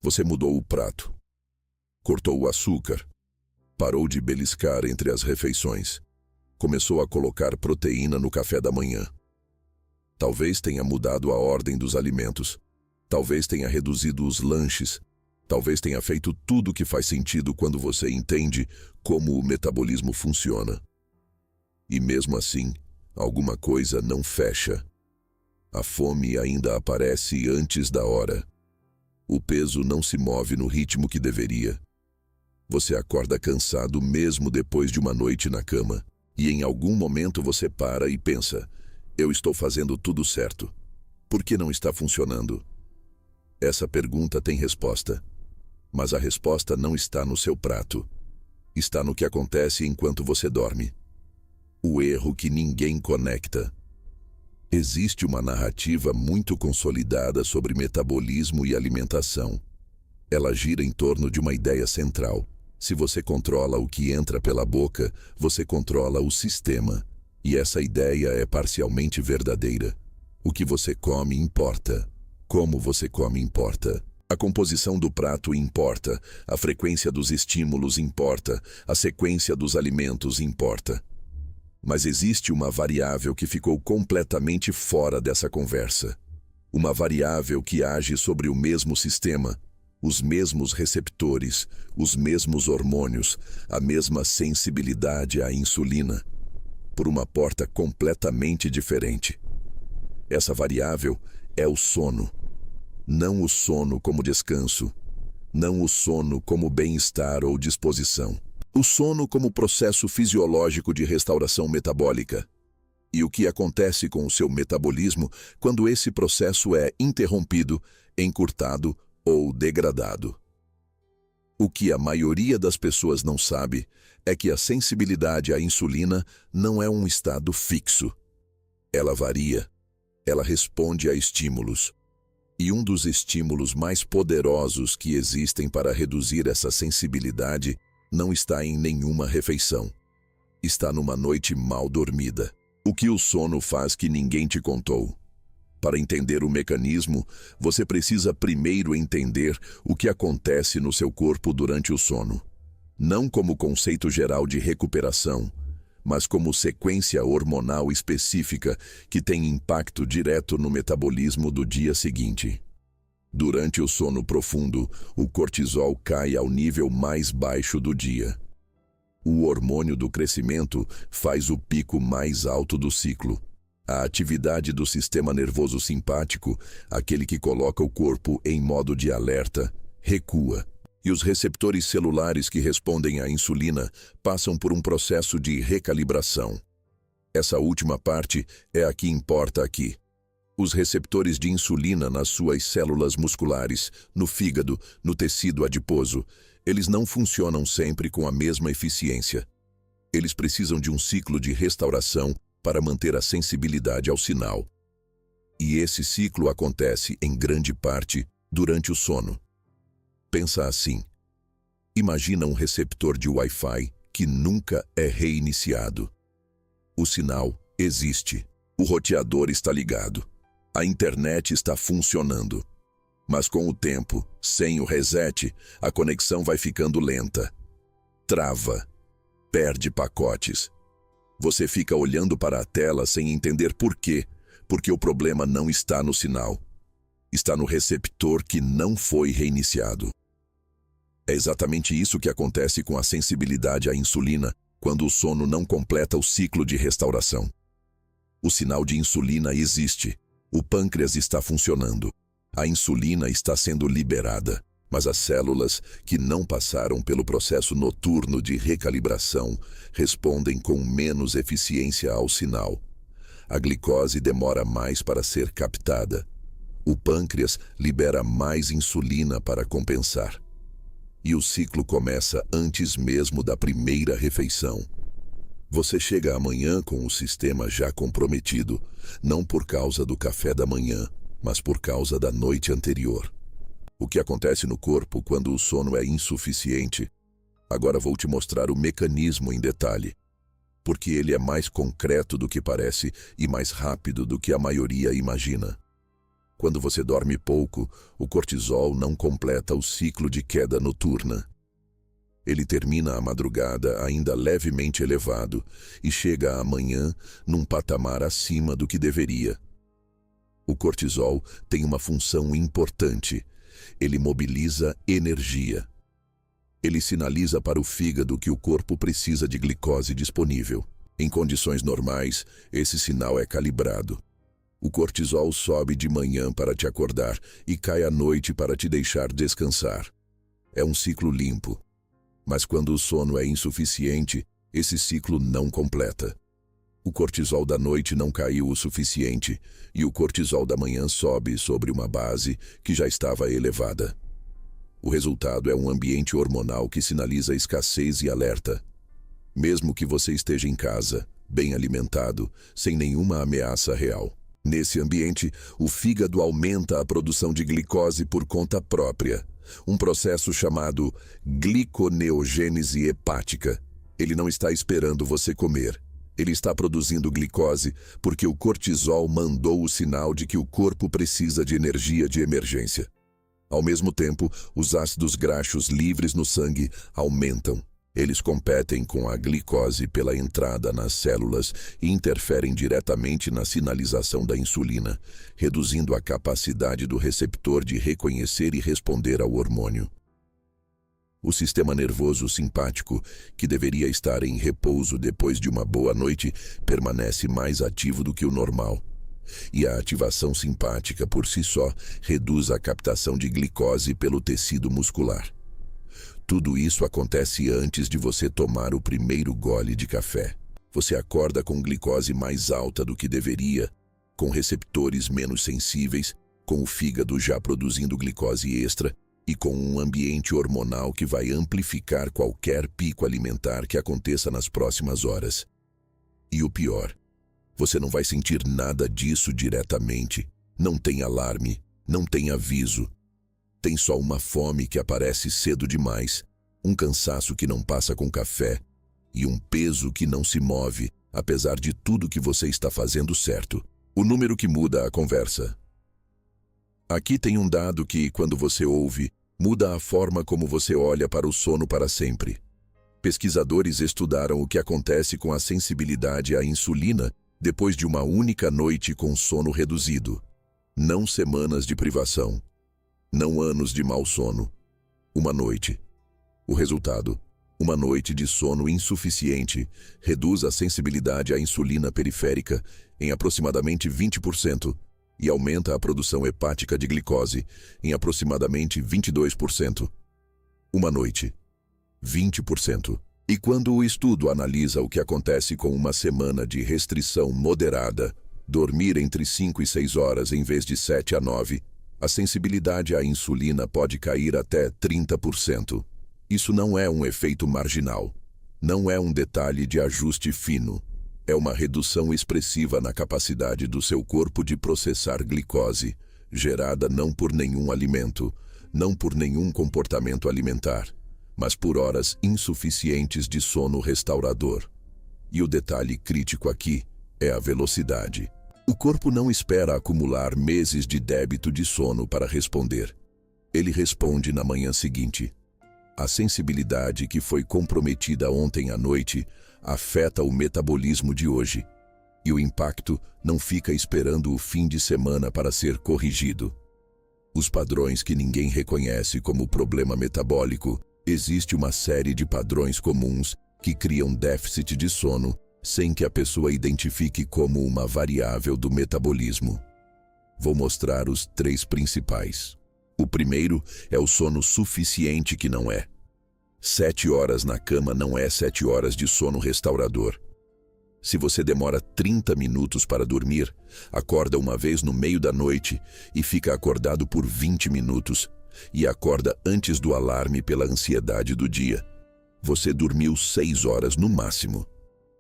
Você mudou o prato, cortou o açúcar, parou de beliscar entre as refeições, começou a colocar proteína no café da manhã. Talvez tenha mudado a ordem dos alimentos, talvez tenha reduzido os lanches, talvez tenha feito tudo o que faz sentido quando você entende como o metabolismo funciona. E mesmo assim, alguma coisa não fecha. A fome ainda aparece antes da hora. O peso não se move no ritmo que deveria. Você acorda cansado mesmo depois de uma noite na cama, e em algum momento você para e pensa: eu estou fazendo tudo certo. Por que não está funcionando? Essa pergunta tem resposta, mas a resposta não está no seu prato. Está no que acontece enquanto você dorme. O erro que ninguém conecta. Existe uma narrativa muito consolidada sobre metabolismo e alimentação. Ela gira em torno de uma ideia central. Se você controla o que entra pela boca, você controla o sistema. E essa ideia é parcialmente verdadeira. O que você come importa. Como você come importa. A composição do prato importa. A frequência dos estímulos importa. A sequência dos alimentos importa. Mas existe uma variável que ficou completamente fora dessa conversa. Uma variável que age sobre o mesmo sistema, os mesmos receptores, os mesmos hormônios, a mesma sensibilidade à insulina, por uma porta completamente diferente. Essa variável é o sono. Não o sono como descanso, não o sono como bem-estar ou disposição. O sono como processo fisiológico de restauração metabólica. E o que acontece com o seu metabolismo quando esse processo é interrompido, encurtado ou degradado. O que a maioria das pessoas não sabe é que a sensibilidade à insulina não é um estado fixo. Ela varia. Ela responde a estímulos. E um dos estímulos mais poderosos que existem para reduzir essa sensibilidade não está em nenhuma refeição. Está numa noite mal dormida. O que o sono faz que ninguém te contou? Para entender o mecanismo, você precisa primeiro entender o que acontece no seu corpo durante o sono. Não como conceito geral de recuperação, mas como sequência hormonal específica que tem impacto direto no metabolismo do dia seguinte. Durante o sono profundo, o cortisol cai ao nível mais baixo do dia. O hormônio do crescimento faz o pico mais alto do ciclo. A atividade do sistema nervoso simpático, aquele que coloca o corpo em modo de alerta, recua. E os receptores celulares que respondem à insulina passam por um processo de recalibração. Essa última parte é a que importa aqui. Os receptores de insulina nas suas células musculares, no fígado, no tecido adiposo, eles não funcionam sempre com a mesma eficiência. Eles precisam de um ciclo de restauração para manter a sensibilidade ao sinal. E esse ciclo acontece, em grande parte, durante o sono. Pensa assim. Imagina um receptor de Wi-Fi que nunca é reiniciado. O sinal existe. O roteador está ligado. A internet está funcionando. Mas com o tempo, sem o reset, a conexão vai ficando lenta. Trava. Perde pacotes. Você fica olhando para a tela sem entender por quê, porque o problema não está no sinal. Está no receptor que não foi reiniciado. É exatamente isso que acontece com a sensibilidade à insulina quando o sono não completa o ciclo de restauração. O sinal de insulina existe. O pâncreas está funcionando. A insulina está sendo liberada, mas as células que não passaram pelo processo noturno de recalibração respondem com menos eficiência ao sinal. A glicose demora mais para ser captada. O pâncreas libera mais insulina para compensar. E o ciclo começa antes mesmo da primeira refeição. Você chega amanhã com o sistema já comprometido, não por causa do café da manhã, mas por causa da noite anterior. O que acontece no corpo quando o sono é insuficiente? Agora vou te mostrar o mecanismo em detalhe, porque ele é mais concreto do que parece e mais rápido do que a maioria imagina. Quando você dorme pouco, o cortisol não completa o ciclo de queda noturna. Ele termina a madrugada ainda levemente elevado e chega à manhã num patamar acima do que deveria. O cortisol tem uma função importante. Ele mobiliza energia. Ele sinaliza para o fígado que o corpo precisa de glicose disponível. Em condições normais, esse sinal é calibrado. O cortisol sobe de manhã para te acordar e cai à noite para te deixar descansar. É um ciclo limpo. Mas quando o sono é insuficiente, esse ciclo não completa. O cortisol da noite não caiu o suficiente e o cortisol da manhã sobe sobre uma base que já estava elevada. O resultado é um ambiente hormonal que sinaliza escassez e alerta. Mesmo que você esteja em casa, bem alimentado, sem nenhuma ameaça real. Nesse ambiente, o fígado aumenta a produção de glicose por conta própria, um processo chamado gliconeogênese hepática. Ele não está esperando você comer. Ele está produzindo glicose porque o cortisol mandou o sinal de que o corpo precisa de energia de emergência. Ao mesmo tempo, os ácidos graxos livres no sangue aumentam. Eles competem com a glicose pela entrada nas células e interferem diretamente na sinalização da insulina, reduzindo a capacidade do receptor de reconhecer e responder ao hormônio. O sistema nervoso simpático, que deveria estar em repouso depois de uma boa noite, permanece mais ativo do que o normal. E a ativação simpática por si só reduz a captação de glicose pelo tecido muscular. Tudo isso acontece antes de você tomar o primeiro gole de café. Você acorda com glicose mais alta do que deveria, com receptores menos sensíveis, com o fígado já produzindo glicose extra e com um ambiente hormonal que vai amplificar qualquer pico alimentar que aconteça nas próximas horas. E o pior, você não vai sentir nada disso diretamente. Não tem alarme, não tem aviso. Tem só uma fome que aparece cedo demais, um cansaço que não passa com café e um peso que não se move, apesar de tudo que você está fazendo certo. O número que muda a conversa. Aqui tem um dado que, quando você ouve, muda a forma como você olha para o sono para sempre. Pesquisadores estudaram o que acontece com a sensibilidade à insulina depois de uma única noite com sono reduzido. Não semanas de privação. Não anos de mau sono. Uma noite. O resultado: uma noite de sono insuficiente reduz a sensibilidade à insulina periférica em aproximadamente 20% e aumenta a produção hepática de glicose em aproximadamente 22%. Uma noite. 20%. E quando o estudo analisa o que acontece com uma semana de restrição moderada, dormir entre 5 e 6 horas em vez de 7 a 9, a sensibilidade à insulina pode cair até 30%. Isso não é um efeito marginal. Não é um detalhe de ajuste fino. É uma redução expressiva na capacidade do seu corpo de processar glicose, gerada não por nenhum alimento, não por nenhum comportamento alimentar, mas por horas insuficientes de sono restaurador. E o detalhe crítico aqui é a velocidade. O corpo não espera acumular meses de débito de sono para responder. Ele responde na manhã seguinte. A sensibilidade que foi comprometida ontem à noite afeta o metabolismo de hoje. E o impacto não fica esperando o fim de semana para ser corrigido. Os padrões que ninguém reconhece como problema metabólico, existe uma série de padrões comuns que criam déficit de sono sem que a pessoa identifique como uma variável do metabolismo. Vou mostrar os 3 principais. O primeiro é o sono suficiente que não é. 7 horas na cama não é 7 horas de sono restaurador. Se você demora 30 minutos para dormir, acorda uma vez no meio da noite e fica acordado por 20 minutos, e acorda antes do alarme pela ansiedade do dia. Você dormiu 6 horas no máximo.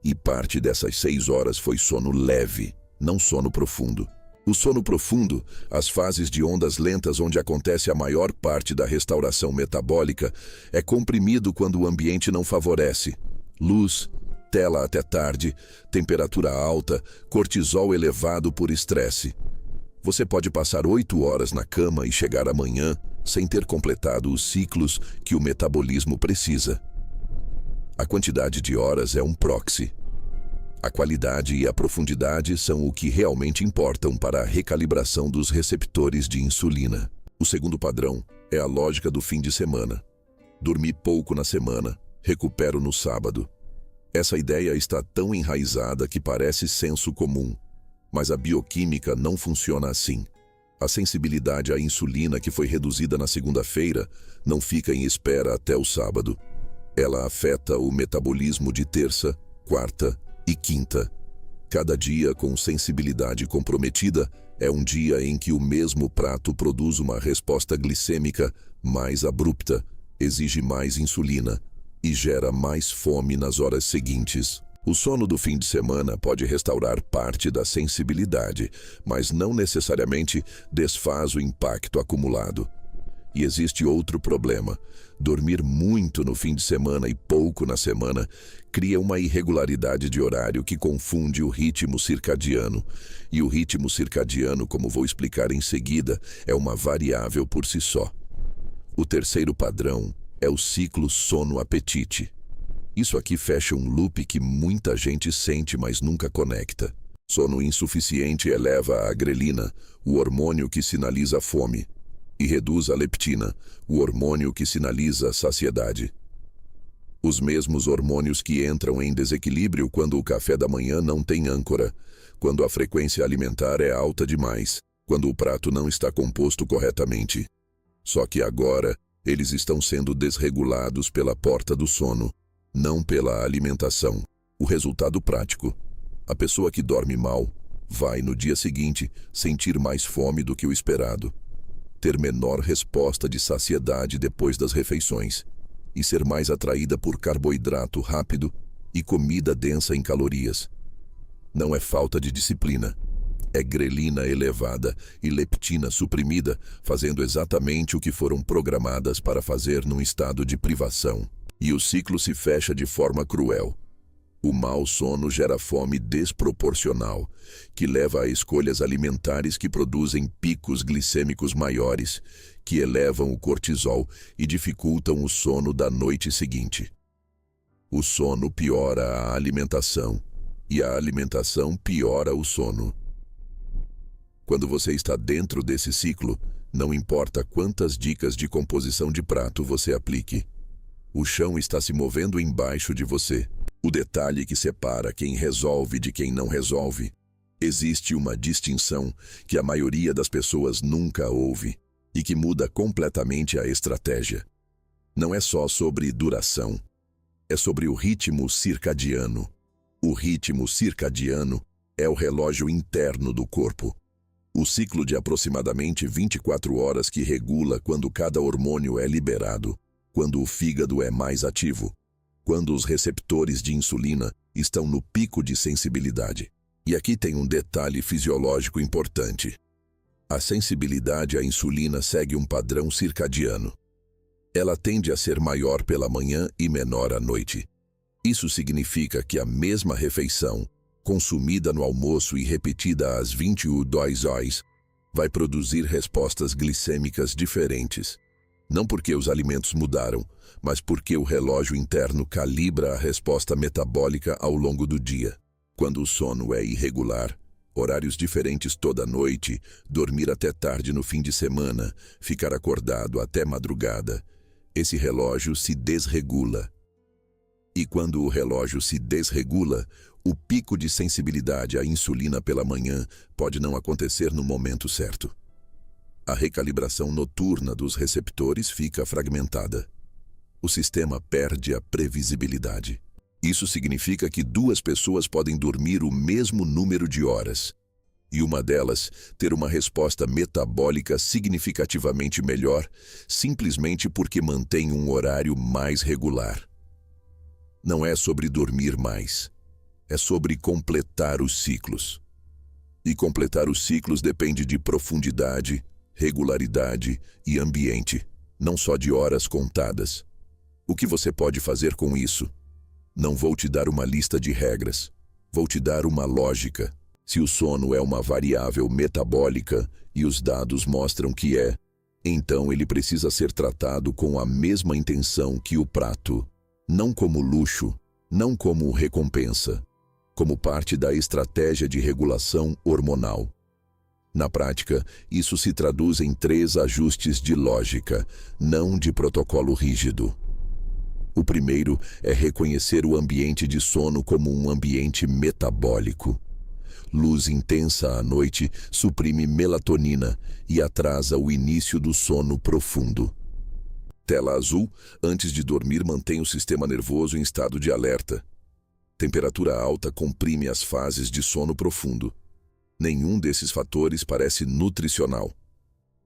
E parte dessas 6 horas foi sono leve, não sono profundo. O sono profundo, as fases de ondas lentas onde acontece a maior parte da restauração metabólica, é comprimido quando o ambiente não favorece. Luz, tela até tarde, temperatura alta, cortisol elevado por estresse. Você pode passar 8 horas na cama e chegar amanhã sem ter completado os ciclos que o metabolismo precisa. A quantidade de horas é um proxy. A qualidade e a profundidade são o que realmente importam para a recalibração dos receptores de insulina. O segundo padrão é a lógica do fim de semana. Dormi pouco na semana, recupero no sábado. Essa ideia está tão enraizada que parece senso comum, mas a bioquímica não funciona assim. A sensibilidade à insulina que foi reduzida na segunda-feira não fica em espera até o sábado. Ela afeta o metabolismo de terça, quarta e quinta. Cada dia com sensibilidade comprometida é um dia em que o mesmo prato produz uma resposta glicêmica mais abrupta, exige mais insulina e gera mais fome nas horas seguintes. O sono do fim de semana pode restaurar parte da sensibilidade, mas não necessariamente desfaz o impacto acumulado. E existe outro problema. Dormir muito no fim de semana e pouco na semana cria uma irregularidade de horário que confunde o ritmo circadiano. E o ritmo circadiano, como vou explicar em seguida, é uma variável por si só. O terceiro padrão é o ciclo sono-apetite. Isso aqui fecha um loop que muita gente sente, mas nunca conecta. Sono insuficiente eleva a grelina, o hormônio que sinaliza a fome, e reduz a leptina, o hormônio que sinaliza a saciedade. Os mesmos hormônios que entram em desequilíbrio quando o café da manhã não tem âncora, quando a frequência alimentar é alta demais, quando o prato não está composto corretamente. Só que agora, eles estão sendo desregulados pela porta do sono, não pela alimentação. O resultado prático: a pessoa que dorme mal vai, no dia seguinte, sentir mais fome do que o esperado, ter menor resposta de saciedade depois das refeições e ser mais atraída por carboidrato rápido e comida densa em calorias. Não é falta de disciplina. É grelina elevada e leptina suprimida, fazendo exatamente o que foram programadas para fazer num estado de privação. E o ciclo se fecha de forma cruel. O mau sono gera fome desproporcional, que leva a escolhas alimentares que produzem picos glicêmicos maiores, que elevam o cortisol e dificultam o sono da noite seguinte. O sono piora a alimentação, e a alimentação piora o sono. Quando você está dentro desse ciclo, não importa quantas dicas de composição de prato você aplique, o chão está se movendo embaixo de você. O detalhe que separa quem resolve de quem não resolve. Existe uma distinção que a maioria das pessoas nunca ouve e que muda completamente a estratégia. Não é só sobre duração, é sobre o ritmo circadiano. O ritmo circadiano é o relógio interno do corpo. O ciclo de aproximadamente 24 horas que regula quando cada hormônio é liberado, quando o fígado é mais ativo, quando os receptores de insulina estão no pico de sensibilidade. E aqui tem um detalhe fisiológico importante. A sensibilidade à insulina segue um padrão circadiano. Ela tende a ser maior pela manhã e menor à noite. Isso significa que a mesma refeição, consumida no almoço e repetida às 22 horas, vai produzir respostas glicêmicas diferentes. Não porque os alimentos mudaram, mas porque o relógio interno calibra a resposta metabólica ao longo do dia. Quando o sono é irregular, horários diferentes toda noite, dormir até tarde no fim de semana, ficar acordado até madrugada, esse relógio se desregula. E quando o relógio se desregula, o pico de sensibilidade à insulina pela manhã pode não acontecer no momento certo. A recalibração noturna dos receptores fica fragmentada. O sistema perde a previsibilidade. Isso significa que duas pessoas podem dormir o mesmo número de horas, e uma delas ter uma resposta metabólica significativamente melhor, simplesmente porque mantém um horário mais regular. Não é sobre dormir mais, é sobre completar os ciclos. E completar os ciclos depende de profundidade, regularidade e ambiente, não só de horas contadas. O que você pode fazer com isso? Não vou te dar uma lista de regras, vou te dar uma lógica. Se o sono é uma variável metabólica e os dados mostram que é, então ele precisa ser tratado com a mesma intenção que o prato, não como luxo, não como recompensa, como parte da estratégia de regulação hormonal. Na prática, isso se traduz em 3 ajustes de lógica, não de protocolo rígido. O primeiro é reconhecer o ambiente de sono como um ambiente metabólico. Luz intensa à noite suprime melatonina e atrasa o início do sono profundo. Tela azul, antes de dormir, mantém o sistema nervoso em estado de alerta. Temperatura alta comprime as fases de sono profundo. Nenhum desses fatores parece nutricional,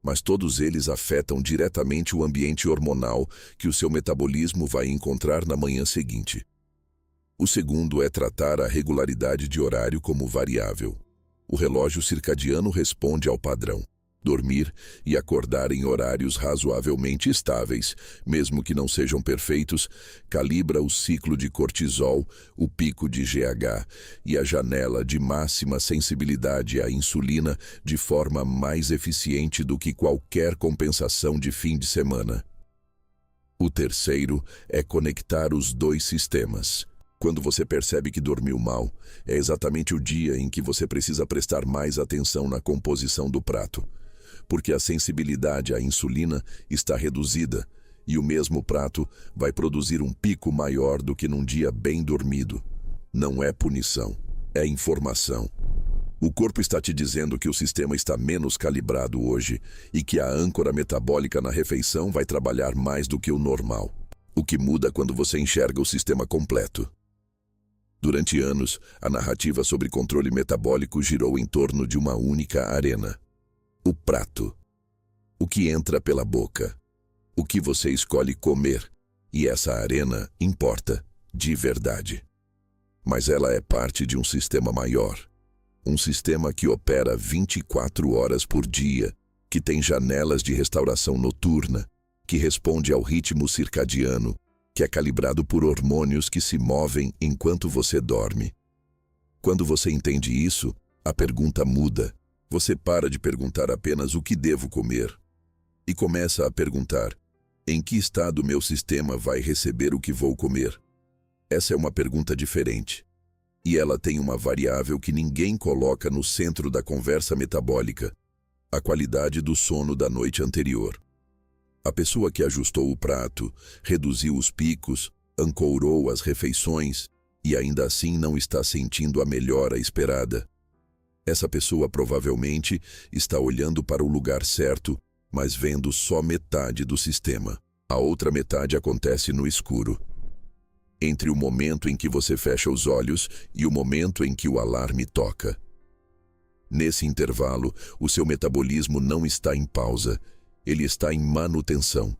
mas todos eles afetam diretamente o ambiente hormonal que o seu metabolismo vai encontrar na manhã seguinte. O segundo é tratar a regularidade de horário como variável. O relógio circadiano responde ao padrão: dormir e acordar em horários razoavelmente estáveis, mesmo que não sejam perfeitos, calibra o ciclo de cortisol, o pico de GH e a janela de máxima sensibilidade à insulina de forma mais eficiente do que qualquer compensação de fim de semana. O terceiro é conectar os 2 sistemas. Quando você percebe que dormiu mal, é exatamente o dia em que você precisa prestar mais atenção na composição do prato, porque a sensibilidade à insulina está reduzida e o mesmo prato vai produzir um pico maior do que num dia bem dormido. Não é punição, é informação. O corpo está te dizendo que o sistema está menos calibrado hoje e que a âncora metabólica na refeição vai trabalhar mais do que o normal. O que muda quando você enxerga o sistema completo. Durante anos, a narrativa sobre controle metabólico girou em torno de uma única arena: o prato. O que entra pela boca. O que você escolhe comer. E essa arena importa, de verdade. Mas ela é parte de um sistema maior. Um sistema que opera 24 horas por dia, que tem janelas de restauração noturna, que responde ao ritmo circadiano, que é calibrado por hormônios que se movem enquanto você dorme. Quando você entende isso, a pergunta muda. Você para de perguntar apenas o que devo comer e começa a perguntar: em que estado meu sistema vai receber o que vou comer? Essa é uma pergunta diferente. E ela tem uma variável que ninguém coloca no centro da conversa metabólica: a qualidade do sono da noite anterior. A pessoa que ajustou o prato, reduziu os picos, ancorou as refeições e ainda assim não está sentindo a melhora esperada. Essa pessoa provavelmente está olhando para o lugar certo, mas vendo só metade do sistema. A outra metade acontece no escuro. Entre o momento em que você fecha os olhos e o momento em que o alarme toca. Nesse intervalo, o seu metabolismo não está em pausa. Ele está em manutenção.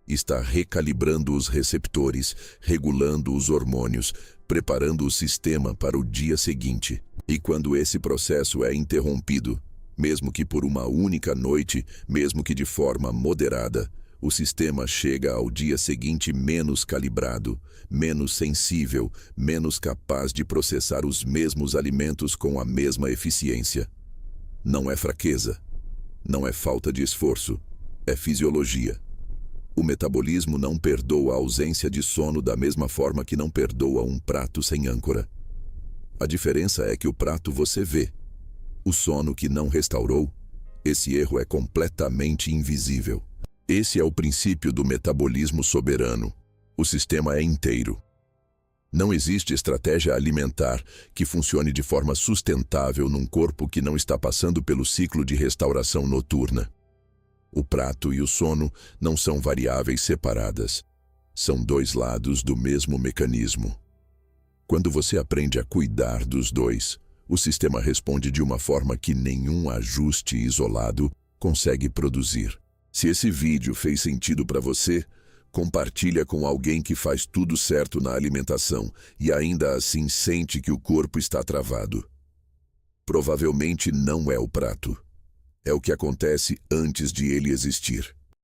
Está recalibrando os receptores, regulando os hormônios, preparando o sistema para o dia seguinte. E quando esse processo é interrompido, mesmo que por uma única noite, mesmo que de forma moderada, o sistema chega ao dia seguinte menos calibrado, menos sensível, menos capaz de processar os mesmos alimentos com a mesma eficiência. Não é fraqueza, não é falta de esforço. É fisiologia. O metabolismo não perdoa a ausência de sono da mesma forma que não perdoa um prato sem âncora. A diferença é que o prato você vê. O sono que não restaurou, esse erro é completamente invisível. Esse é o princípio do metabolismo soberano. O sistema é inteiro. Não existe estratégia alimentar que funcione de forma sustentável num corpo que não está passando pelo ciclo de restauração noturna. O prato e o sono não são variáveis separadas. São 2 lados do mesmo mecanismo. Quando você aprende a cuidar dos 2, o sistema responde de uma forma que nenhum ajuste isolado consegue produzir. Se esse vídeo fez sentido para você, compartilha com alguém que faz tudo certo na alimentação e ainda assim sente que o corpo está travado. Provavelmente não é o prato. É o que acontece antes de ele existir.